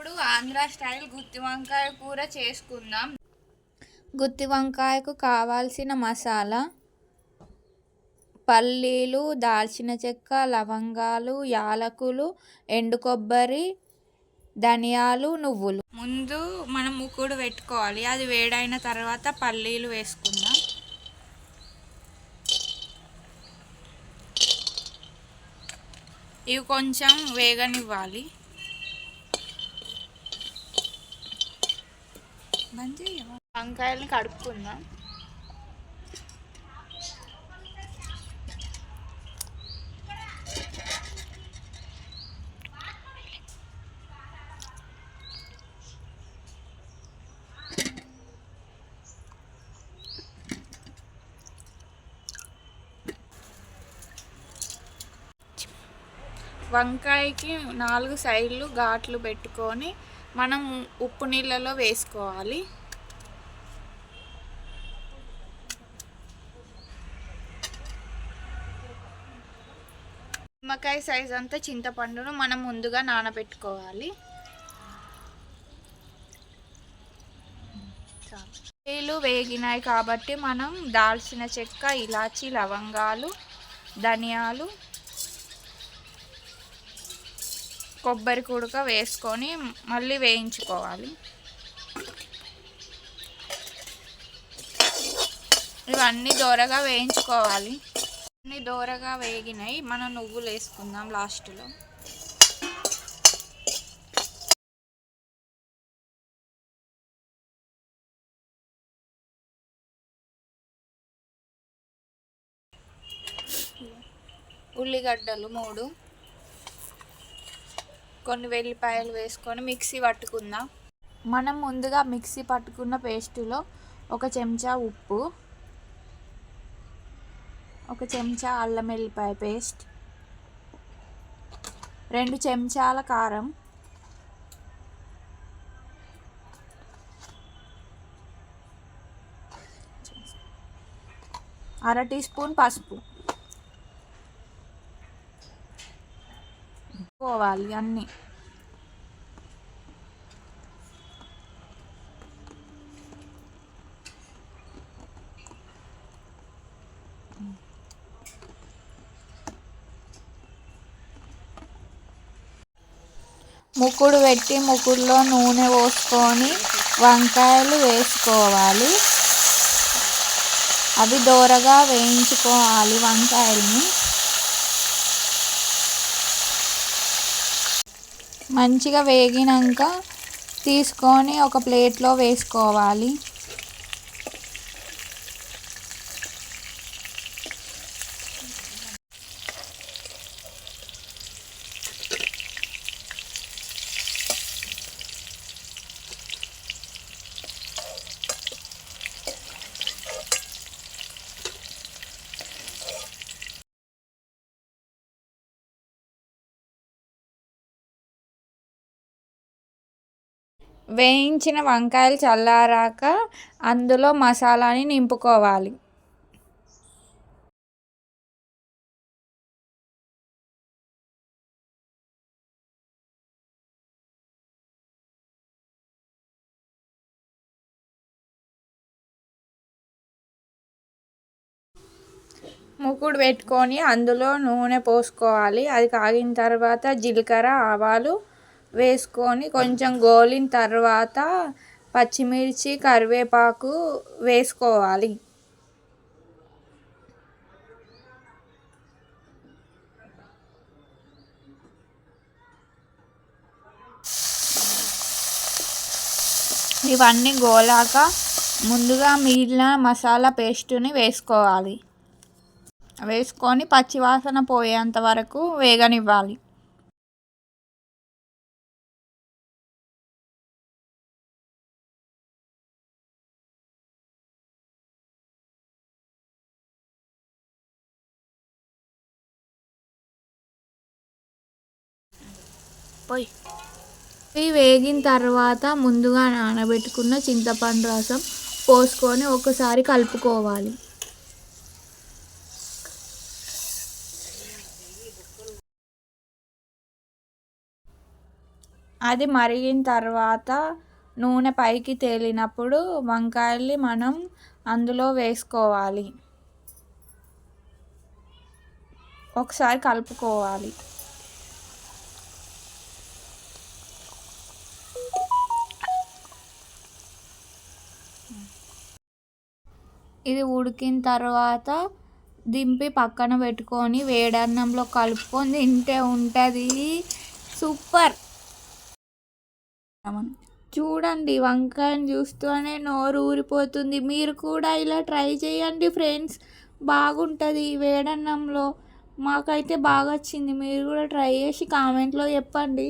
ఇప్పుడు ఆంధ్ర స్టైల్ గుత్తి వంకాయ కూర చేసుకుందాం. గుత్తి వంకాయకు కావాల్సిన మసాలా: పల్లీలు, దాల్చిన చెక్క, లవంగాలు, యాలకులు, ఎండు కొబ్బరి, ధనియాలు, నువ్వులు. ముందు మనం ముక్కుడు పెట్టుకోవాలి. అది వేడైన తర్వాత పల్లీలు వేసుకుందాం. ఇవి కొంచెం వేగనివ్వాలి. వంకాయలని కడుక్కుందాం. వంకాయకి 4 సైడ్లు ఘాట్లు పెట్టుకొని మనం ఉప్పు నీళ్ళలో వేసుకోవాలి. నిమ్మకాయ సైజ్ అంతా చింతపండును మనం ముందుగా నానబెట్టుకోవాలి. నీళ్ళు వేగినాయి కాబట్టి మనం దాల్చిన చెక్క, ఇలాచి, లవంగాలు, ధనియాలు, కొబ్బరి కుడక వేసుకొని మళ్ళీ వేయించుకోవాలి. ఇవన్నీ దోరగా వేయించుకోవాలి. అన్నీ దోరగా వేగినాయి. మనం నువ్వులు వేసుకుందాం లాస్ట్లో. ఉల్లిగడ్డలు 3, కొన్ని వెల్లిపాయలు వేసుకొని మిక్సీ పట్టుకుందాం. మనం ముందుగా మిక్సీ పట్టుకున్న పేస్టులో 1 చెంచా ఉప్పు, 1 చెంచా అల్లం వెల్లిపాయ పేస్ట్, 2 చెంచాల కారం, 1/2 టీ స్పూన్ పసుపు పోవాలి అన్నీ. ముక్కుడు పెట్టి ముక్కుడులో నూనె పోసుకొని వంకాయలు వేసుకోవాలి. అవి దోరగా వేయించుకోవాలి. వంకాయల్ని మంచిగా వేగినాక తీసుకొని ఒక ప్లేట్లో వేసుకోవాలి. వేయించిన వంకాయలు చల్లారాక అందులో మసాలాని నింపుకోవాలి. ముక్కుడు పెట్టుకొని అందులో నూనె పోసుకోవాలి. అది కాగిన తర్వాత జీలకర్ర, ఆవాలు వేసుకొని కొంచెం గోలిన తర్వాత పచ్చిమిర్చి, కరివేపాకు వేసుకోవాలి. ఇవన్నీ గోలాక ముందుగా మిగిలిన మసాలా పేస్టుని వేసుకోవాలి. వేసుకొని పచ్చివాసన పోయేంత వరకు వేగనివ్వాలి. ఇవి వేగిన తర్వాత ముందుగా నానబెట్టుకున్న చింతపండు రసం పోసుకొని ఒకసారి కలుపుకోవాలి. అది మరిగిన తర్వాత నూనె పైకి తేలినప్పుడు వంకాయల్ని మనం అందులో వేసుకోవాలి. ఒకసారి కలుపుకోవాలి. ఇది ఉడికిన తర్వాత దింపి పక్కన పెట్టుకొని వేడన్నంలో కలుపుకొని తింటే ఉంటుంది సూపర్. చూడండి, వంకాయని చూస్తూనే నోరు ఊరిపోతుంది. మీరు కూడా ఇలా ట్రై చేయండి ఫ్రెండ్స్, బాగుంటుంది వేడన్నంలో. మాకైతే బాగా వచ్చింది. మీరు కూడా ట్రై చేసి కామెంట్లో చెప్పండి.